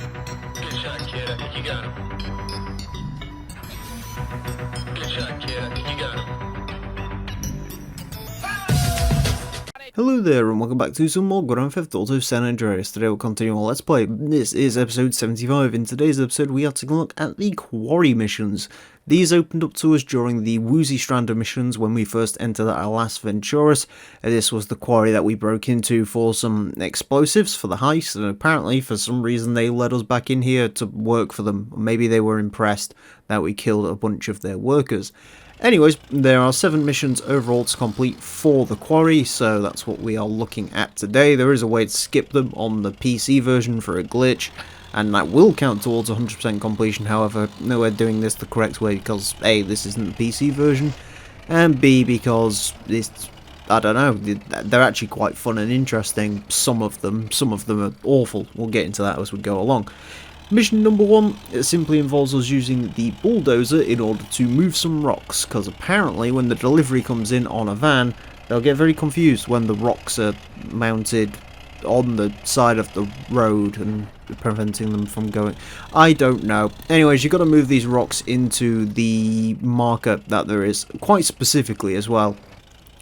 Good shot, kid. I think you got him. Good shot, kid. I think you got him. Hello there and welcome back to some more Grand Theft Auto San Andreas. Today we'll continue our Let's Play. This is episode 75. In today's episode we are taking a look at the Quarry missions. These opened up to us during the Woozy Strand missions when we first entered our last Venturas. This was the quarry that we broke into for some explosives for the heist, and apparently for some reason they let us back in here to work for them. Maybe they were impressed that we killed a bunch of their workers. Anyways, there are 7 missions overall to complete for the Quarry, so that's what we are looking at today. There is a way to skip them on the PC version for a glitch, and that will count towards 100% completion. However, no, we're doing this the correct way because A, this isn't the PC version, and B, because it's, I don't know, they're actually quite fun and interesting, some of them are awful. We'll get into that as we go along. Mission number 1, it simply involves us using the bulldozer in order to move some rocks, because apparently when the delivery comes in on a van, they'll get very confused when the rocks are mounted on the side of the road and preventing them from going. I don't know. Anyways, you've got to move these rocks into the marker that there is, quite specifically as well,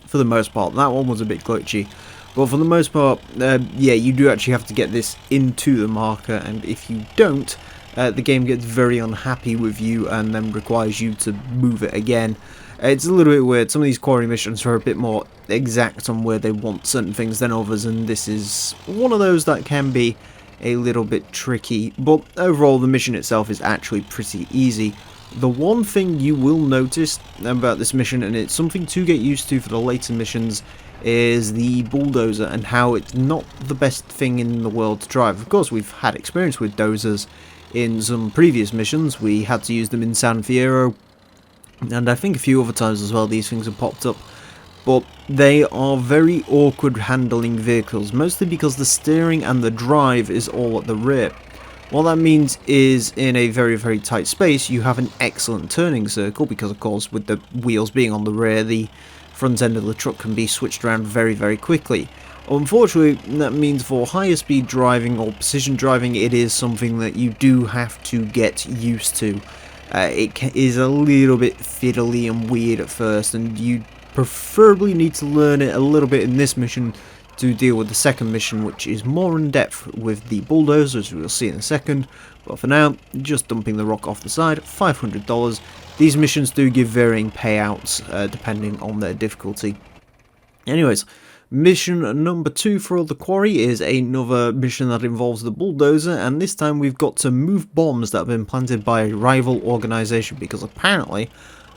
for the most part. That one was a bit glitchy. But for the most part, yeah, you do actually have to get this into the marker, and if you don't, the game gets very unhappy with you and then requires you to move it again. It's a little bit weird. Some of these quarry missions are a bit more exact on where they want certain things than others, and this is one of those that can be a little bit tricky. But overall, the mission itself is actually pretty easy. The one thing you will notice about this mission, and it's something to get used to for the later missions, is the bulldozer and how it's not the best thing in the world to drive. Of course, we've had experience with dozers in some previous missions. We had to use them in San Fierro, and I think a few other times as well these things have popped up. But they are very awkward handling vehicles, mostly because the steering and the drive is all at the rear. What that means is, in a very, very tight space, you have an excellent turning circle, because of course with the wheels being on the rear, the front end of the truck can be switched around very, very quickly. Unfortunately, that means for higher speed driving or precision driving, it is something that you do have to get used to. It is a little bit fiddly and weird at first, and you preferably need to learn it a little bit in this mission to deal with the second mission, which is more in depth with the bulldozer, as we'll see in a second. But for now, just dumping the rock off the side, $500. These missions do give varying payouts depending on their difficulty. Anyways, mission number 2 for the Quarry is another mission that involves the bulldozer, and this time we've got to move bombs that have been planted by a rival organisation, because apparently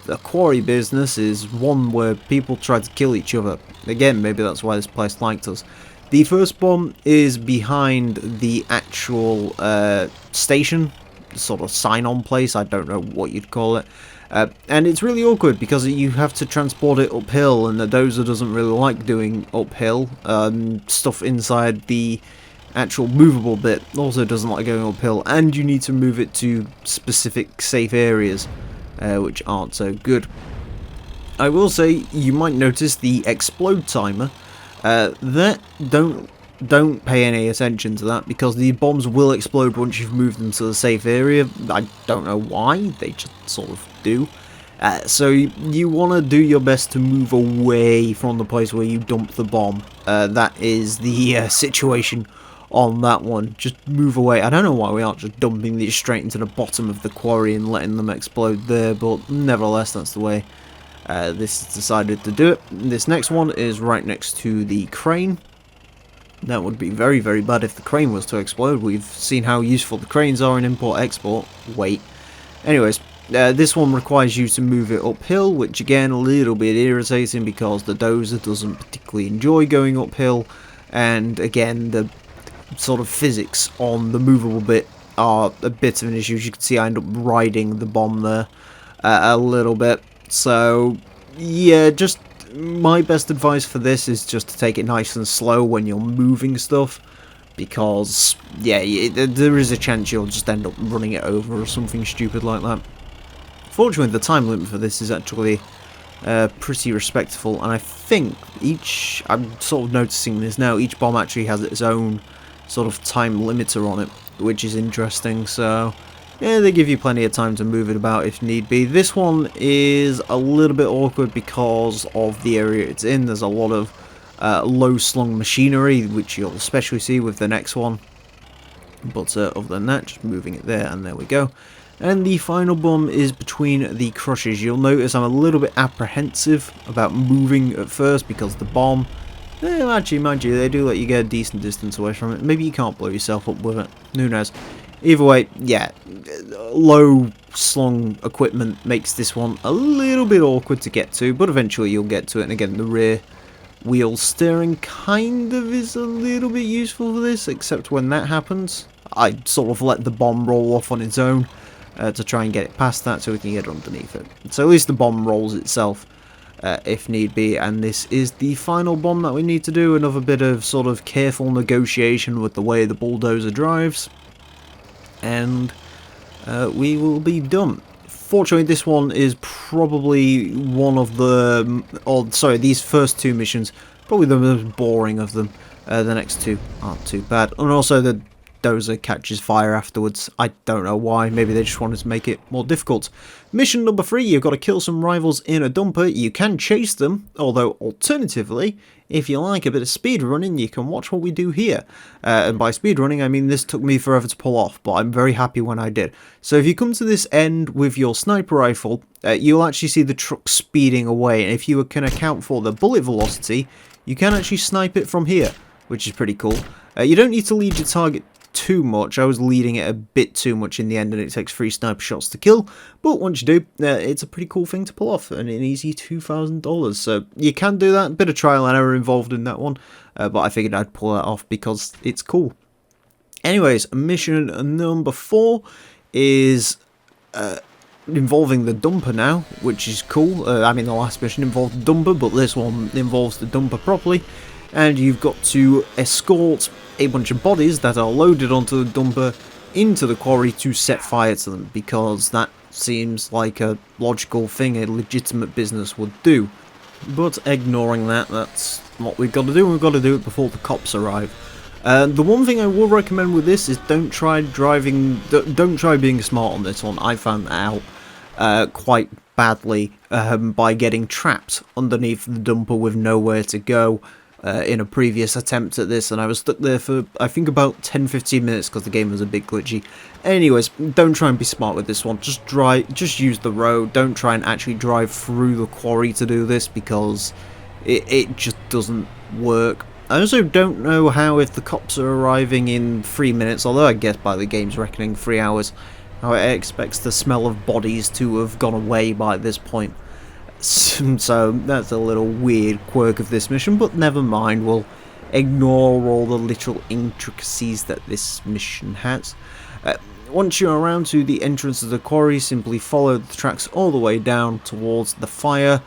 the Quarry business is one where people try to kill each other. Again, maybe that's why this place liked us. The first bomb is behind the actual station, sort of sign-on place, I don't know what you'd call it. And it's really awkward because you have to transport it uphill, and the dozer doesn't really like doing uphill. Stuff inside the actual movable bit also doesn't like going uphill, and you need to move it to specific safe areas, which aren't so good. I will say, you might notice the explode timer. That don't pay any attention to that, because the bombs will explode once you've moved them to the safe area. I don't know why, they just sort of do. So you want to do your best to move away from the place where you dump the bomb. That is the situation on that one. Just move away. I don't know why we aren't just dumping these straight into the bottom of the quarry and letting them explode there, but nevertheless that's the way this is decided to do it. This next one is right next to the crane. That would be very, very bad if the crane was to explode. We've seen how useful the cranes are in import-export. Wait. Anyways, this one requires you to move it uphill, which again, a little bit irritating because the dozer doesn't particularly enjoy going uphill. And again, the sort of physics on the movable bit are a bit of an issue. As you can see, I end up riding the bomb there a little bit. So, yeah, just my best advice for this is just to take it nice and slow when you're moving stuff, because yeah, there is a chance you'll just end up running it over or something stupid like that. Fortunately, the time limit for this is actually pretty respectful, and I think I'm sort of noticing this now, each bomb actually has its own sort of time limiter on it, which is interesting. So yeah, they give you plenty of time to move it about if need be. This one is a little bit awkward because of the area it's in. There's a lot of low slung machinery, which you'll especially see with the next one. But other than that, just moving it there, and there we go. And the final bomb is between the crushers. You'll notice I'm a little bit apprehensive about moving at first because the bomb, actually, mind you, they do let you get a decent distance away from it. Maybe you can't blow yourself up with it. Who knows? Either way, yeah, low slung equipment makes this one a little bit awkward to get to, but eventually you'll get to it. And again, the rear wheel steering kind of is a little bit useful for this, except when that happens, I sort of let the bomb roll off on its own. To try and get it past that so we can get underneath it. So at least the bomb rolls itself if need be, and this is the final bomb that we need to do. Another bit of sort of careful negotiation with the way the bulldozer drives, and we will be done. Fortunately, this one is probably one of the, these first two missions, probably the most boring of them. The next two aren't too bad, and also the dozer catches fire afterwards. I don't know why. Maybe they just wanted to make it more difficult. Mission number 3, you've got to kill some rivals in a dumper. You can chase them, although alternatively, if you like a bit of speed running, you can watch what we do here. And by speed running, I mean this took me forever to pull off, but I'm very happy when I did. So if you come to this end with your sniper rifle, you'll actually see the truck speeding away, and if you can account for the bullet velocity, you can actually snipe it from here, which is pretty cool. You don't need to lead your target too much. I was leading it a bit too much in the end, and it takes 3 sniper shots to kill, but once you do, it's a pretty cool thing to pull off, and an easy $2,000, so you can do that. A bit of trial and error involved in that one, but I figured I'd pull that off because it's cool. Anyways, mission number 4 is involving the dumper now, which is cool. I mean, the last mission involved the dumper, but this one involves the dumper properly, and you've got to escort a bunch of bodies that are loaded onto the dumper into the quarry to set fire to them, because that seems like a logical thing a legitimate business would do. But ignoring that, that's what we've got to do, and we've got to do it before the cops arrive. The one thing I will recommend with this is don't try being smart on this one. I found that out quite badly by getting trapped underneath the dumper with nowhere to go. In a previous attempt at this, and I was stuck there for I think about 10-15 minutes because the game was a bit glitchy. Anyways, don't try and be smart with this one. Just use the road. Don't try and actually drive through the quarry to do this, because it just doesn't work. I also don't know how, if the cops are arriving in 3 minutes, although I guess by the game's reckoning 3 hours, how it expects the smell of bodies to have gone away by this point. So that's a little weird quirk of this mission, but never mind, we'll ignore all the literal intricacies that this mission has. Once you're around to the entrance of the quarry, simply follow the tracks all the way down towards the fire.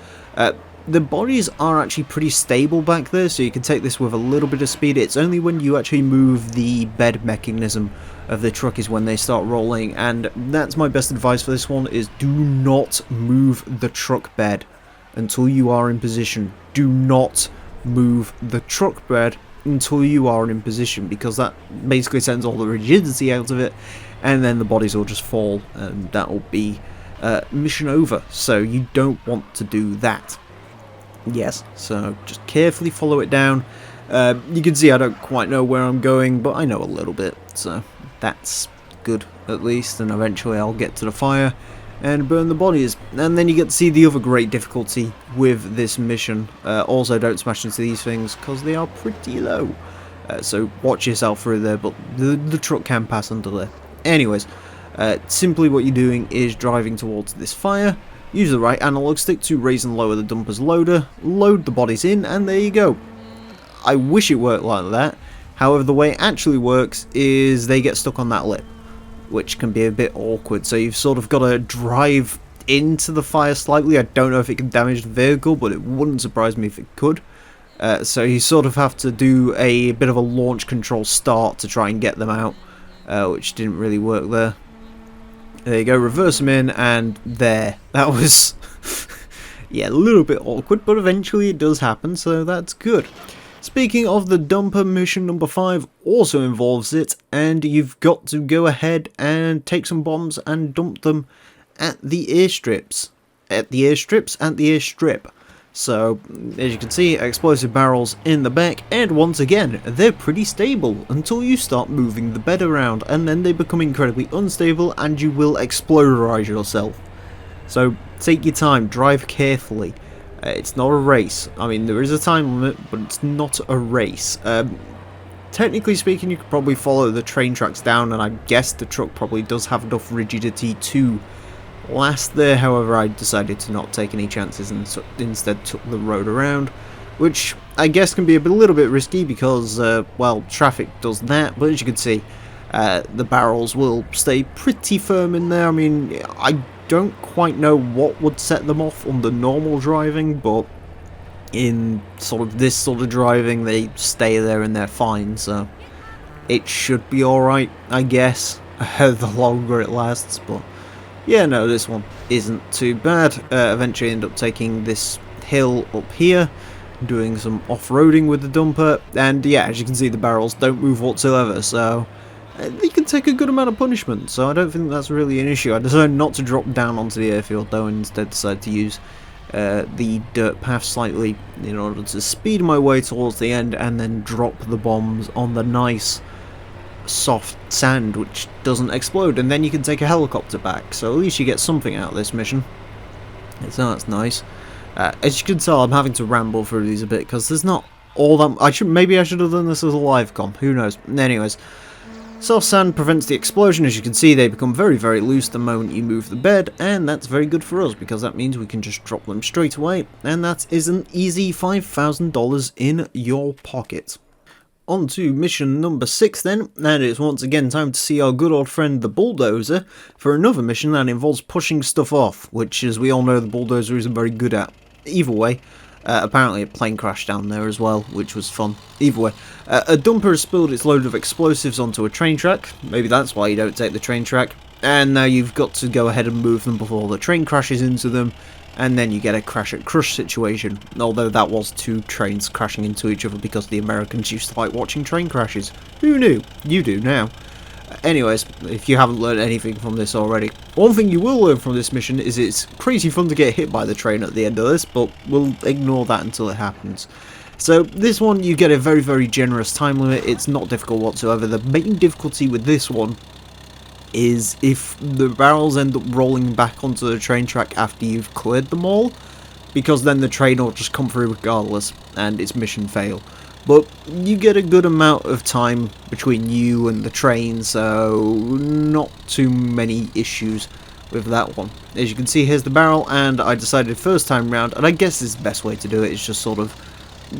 The bodies are actually pretty stable back there, so you can take this with a little bit of speed. It's only when you actually move the bed mechanism of the truck is when they start rolling, and that's my best advice for this one, is do not move the truck bed until you are in position. Do not move the truck bed until you are in position, because that basically sends all the rigidity out of it, and then the bodies will just fall, and that will be mission over. So you don't want to do that. Yes, so just carefully follow it down. You can see I don't quite know where I'm going, but I know a little bit, so that's good at least, and eventually I'll get to the fire and burn the bodies. And then you get to see the other great difficulty with this mission. Also, don't smash into these things because they are pretty low, so watch yourself through there, but the truck can pass under there. Anyways, simply what you're doing is driving towards this fire. Use the right analog stick to raise and lower the dumper's loader, load the bodies in, and there you go. I wish it worked like that. However, the way it actually works is they get stuck on that lip, which can be a bit awkward. So you've sort of got to drive into the fire slightly. I don't know if it can damage the vehicle, but it wouldn't surprise me if it could. So you sort of have to do a bit of a launch control start to try and get them out, which didn't really work there. There you go, reverse them in, and there. That was, yeah, a little bit awkward, but eventually it does happen, so that's good. Speaking of the dumper, mission number 5 also involves it, and you've got to go ahead and take some bombs and dump them at the airstrips. At the airstrip. So, as you can see, explosive barrels in the back, and once again, they're pretty stable until you start moving the bed around, and then they become incredibly unstable and you will exploderize yourself. So, take your time, drive carefully. It's not a race. I mean, there is a time limit, but it's not a race. Technically speaking, you could probably follow the train tracks down, and I guess the truck probably does have enough rigidity to last there. However, I decided to not take any chances and instead took the road around, which I guess can be a little bit risky because, well, traffic does that. But as you can see, the barrels will stay pretty firm in there. I mean, I don't quite know what would set them off under normal driving, but in sort of this sort of driving, they stay there and they're fine, so it should be alright, I guess, the longer it lasts. But yeah, no, this one isn't too bad. Eventually end up taking this hill up here, doing some off-roading with the dumper, and yeah, as you can see, the barrels don't move whatsoever, so they can take a good amount of punishment, so I don't think that's really an issue. I decided not to drop down onto the airfield though, and instead decided to use the dirt path slightly in order to speed my way towards the end and then drop the bombs on the nice soft sand which doesn't explode, and then you can take a helicopter back, so at least you get something out of this mission. So that's nice. As you can tell, I'm having to ramble through these a bit because there's not all that. Maybe I should have done this as a live com, who knows. Anyways, soft sand prevents the explosion. As you can see, they become very, very loose the moment you move the bed, and that's very good for us because that means we can just drop them straight away, and that is an easy $5,000 in your pocket. On to mission number 6 then, and it's once again time to see our good old friend the bulldozer for another mission that involves pushing stuff off, which, as we all know, the bulldozer isn't very good at. Either way, apparently a plane crashed down there as well, which was fun. Either way, a dumper has spilled its load of explosives onto a train track. Maybe that's why you don't take the train track. And now you've got to go ahead and move them before the train crashes into them, and then you get a crash at crush situation. Although that was 2 trains crashing into each other because the Americans used to like watching train crashes. Who knew? You do now. Anyways, if you haven't learned anything from this already, one thing you will learn from this mission is it's crazy fun to get hit by the train at the end of this, but we'll ignore that until it happens. So this one, you get a very, very generous time limit. It's not difficult whatsoever. The main difficulty with this one is if the barrels end up rolling back onto the train track after you've cleared them all, because then the train will just come through regardless, and it's mission fail. But you get a good amount of time between you and the train, so not too many issues with that one. As you can see, here's the barrel, and I decided first time round, and I guess this is the best way to do it, is just sort of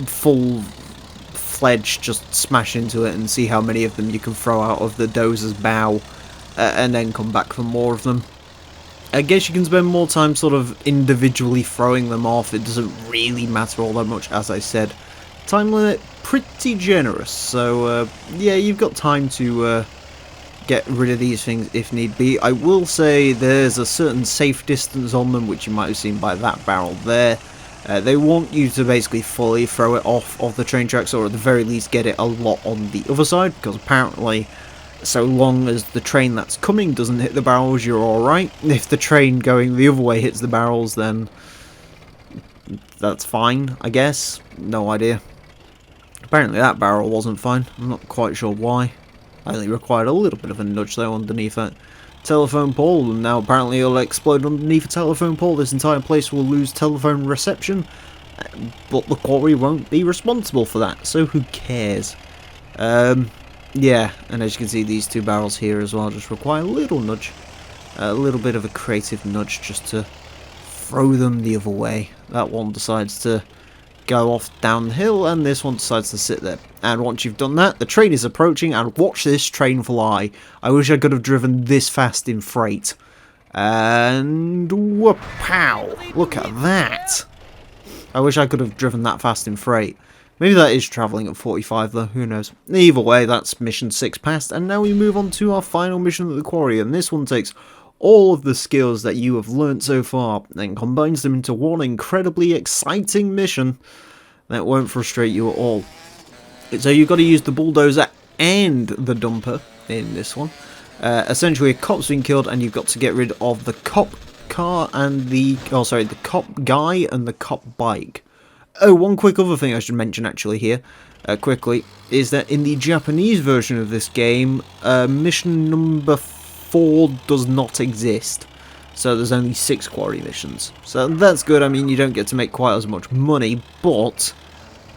full-fledged, just smash into it and see how many of them you can throw out of the dozer's bow, and then come back for more of them. I guess you can spend more time sort of individually throwing them off. It doesn't really matter all that much, as I said. Time limit pretty generous, so yeah, you've got time to get rid of these things if need be. I will say there's a certain safe distance on them, which you might have seen by that barrel there. They want you to basically fully throw it off of the train tracks, or at the very least get it a lot on the other side, because apparently so long as the train that's coming doesn't hit the barrels, you're alright. If the train going the other way hits the barrels, then that's fine, I guess. No idea. Apparently that barrel wasn't fine. I'm not quite sure why. I only required a little bit of a nudge though underneath that telephone pole, and now apparently it'll explode underneath a telephone pole. This entire place will lose telephone reception, but the quarry won't be responsible for that, so who cares? Yeah, and as you can see, these 2 barrels here as well just require a little nudge. A little bit of a creative nudge just to throw them the other way. That one decides to go off down the hill, and this one decides to sit there. And once you've done that, the train is approaching, and watch this train fly. I wish I could have driven this fast in freight. And whoop-pow! Look at that! I wish I could have driven that fast in freight. Maybe that is travelling at 45 though, who knows. Either way, that's mission 6 passed, and now we move on to our final mission at the quarry, and this one takes all of the skills that you have learnt so far and combines them into one incredibly exciting mission that won't frustrate you at all. So you've got to use the bulldozer and the dumper in this one. Essentially, a cop's been killed, and you've got to get rid of the cop car and the cop guy and the cop bike. Oh, one quick other thing I should mention actually here, quickly, is that in the Japanese version of this game, mission number 4 does not exist. So there's only 6 quarry missions. So that's good. I mean, you don't get to make quite as much money, but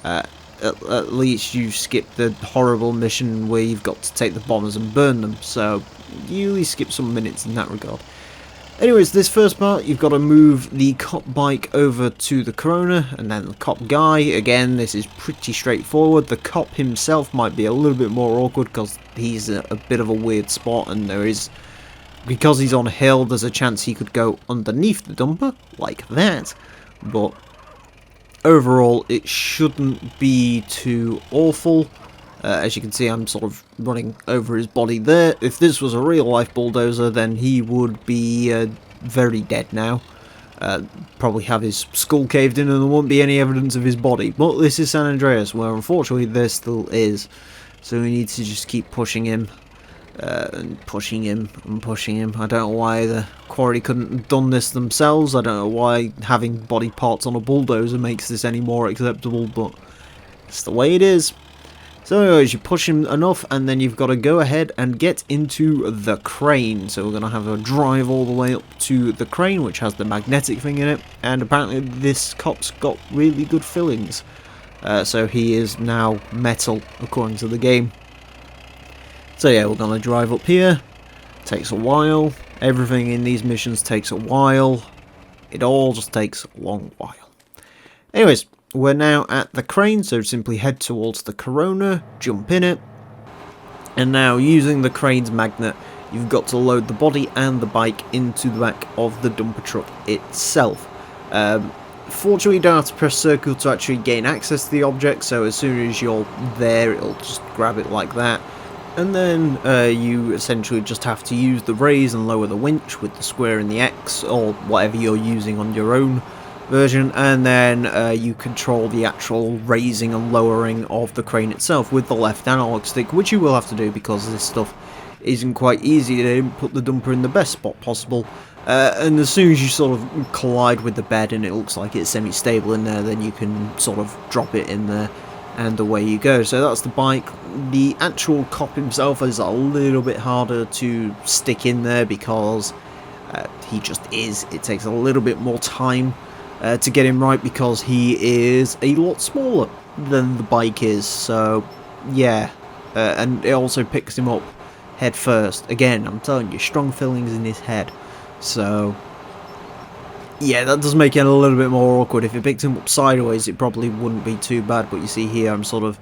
at least you skip the horrible mission where you've got to take the bombers and burn them. So you at least skip some minutes in that regard. Anyways, this first part, you've got to move the cop bike over to the Corona, and then the cop guy. Again, this is pretty straightforward. The cop himself might be a little bit more awkward because he's a bit of a weird spot, and because he's on a hill, there's a chance he could go underneath the dumper, like that. But overall, it shouldn't be too awful. As you can see, I'm sort of running over his body there. If this was a real-life bulldozer, then he would be very dead now. Probably have his skull caved in and there won't be any evidence of his body. But this is San Andreas, where unfortunately there still is. So we need to just keep pushing him. And pushing him and pushing him. I don't know why the Quarry couldn't have done this themselves. I don't know why having body parts on a bulldozer makes this any more acceptable, but it's the way it is. So anyways, you push him enough, and then you've got to go ahead and get into the crane. So we're going to have a drive all the way up to the crane, which has the magnetic thing in it. And apparently this cop's got really good fillings. So he is now metal, according to the game. So yeah, we're going to drive up here. Takes a while. Everything in these missions takes a while. It all just takes a long while. Anyways, we're now at the crane, so simply head towards the Corona, jump in it, and now using the crane's magnet, you've got to load the body and the bike into the back of the dumper truck itself. Fortunately, you don't have to press circle to actually gain access to the object, so as soon as you're there, it'll just grab it like that. And then you essentially just have to use the raise and lower the winch with the square and the X, or whatever you're using on your own version, and then you control the actual raising and lowering of the crane itself with the left analog stick, which you will have to do because this stuff isn't quite easy. They didn't put the dumper in the best spot possible, and as soon as you sort of collide with the bed and it looks like it's semi-stable in there, then you can sort of drop it in there and away you go. So that's the bike. The actual cop himself is a little bit harder to stick in there because he just is. It takes a little bit more time to get him right because he is a lot smaller than the bike is. So yeah, and it also picks him up head first. Again, I'm telling you, strong fillings in his head. So yeah, that does make it a little bit more awkward. If it picked him up sideways, it probably wouldn't be too bad. But you see here, I'm sort of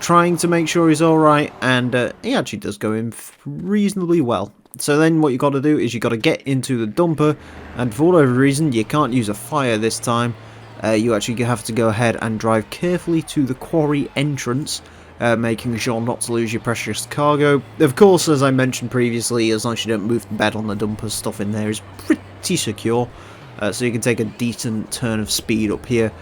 trying to make sure he's alright, and he actually does go in reasonably well. So then what you got to do is you got to get into the dumper, and for whatever reason you can't use a fire this time. You actually have to go ahead and drive carefully to the quarry entrance, making sure not to lose your precious cargo. Of course, as I mentioned previously, as long as you don't move the bed on the dumper, stuff in there is pretty secure. So you can take a decent turn of speed up here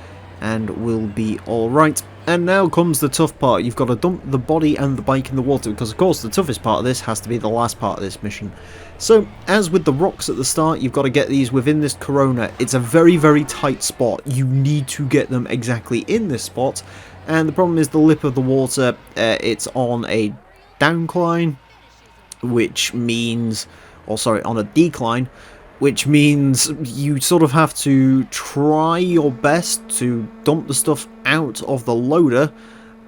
and we'll be alright. And now comes the tough part. You've got to dump the body and the bike in the water, because of course the toughest part of this has to be the last part of this mission. So as with the rocks at the start, you've got to get these within this Corona. It's a very, very tight spot. You need to get them exactly in this spot, and the problem is the lip of the water, it's on a downcline, which means, or sorry, on a decline, which means you sort of have to try your best to dump the stuff out of the loader,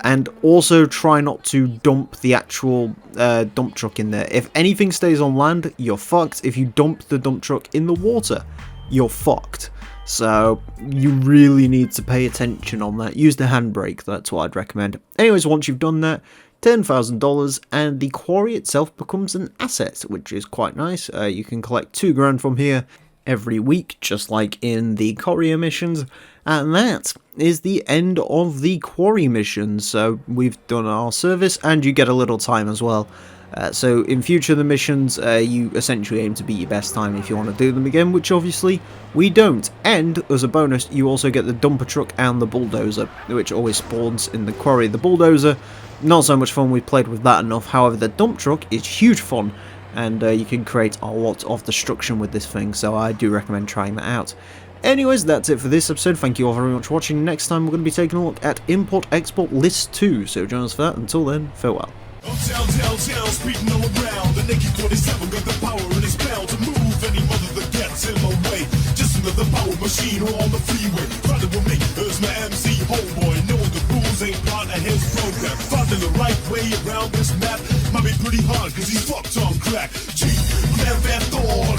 and also try not to dump the actual dump truck in there. If anything stays on land, you're fucked. If you dump the dump truck in the water, you're fucked. So you really need to pay attention on that. Use the handbrake, that's what I'd recommend. Anyways, once you've done that, $10,000, and the quarry itself becomes an asset, which is quite nice. You can collect $2 grand from here every week, just like in the Quarry missions, and that is the end of the Quarry mission. So we've done our service, and you get a little time as well. So in future the missions, you essentially aim to beat your best time if you want to do them again, which obviously we don't. And as a bonus, you also get the dumper truck and the bulldozer, which always spawns in the quarry. The bulldozer, not so much fun, we've played with that enough. However, the dump truck is huge fun, and you can create a lot of destruction with this thing, so I do recommend trying that out. Anyways, that's it for this episode. Thank you all very much for watching. Next time we're going to be taking a look at Import-Export List 2, so join us for that. Until then, farewell. Down, speeding all around. The naked 47 got the power and it's bound to move any mother that gets in my way. Just another power machine on the freeway. Riding with me is my MC homeboy. Knowing the rules ain't part of his program. Finding the right way around this map might be pretty hard cause he's fucked on crack. Gee, Grand Theft Auto.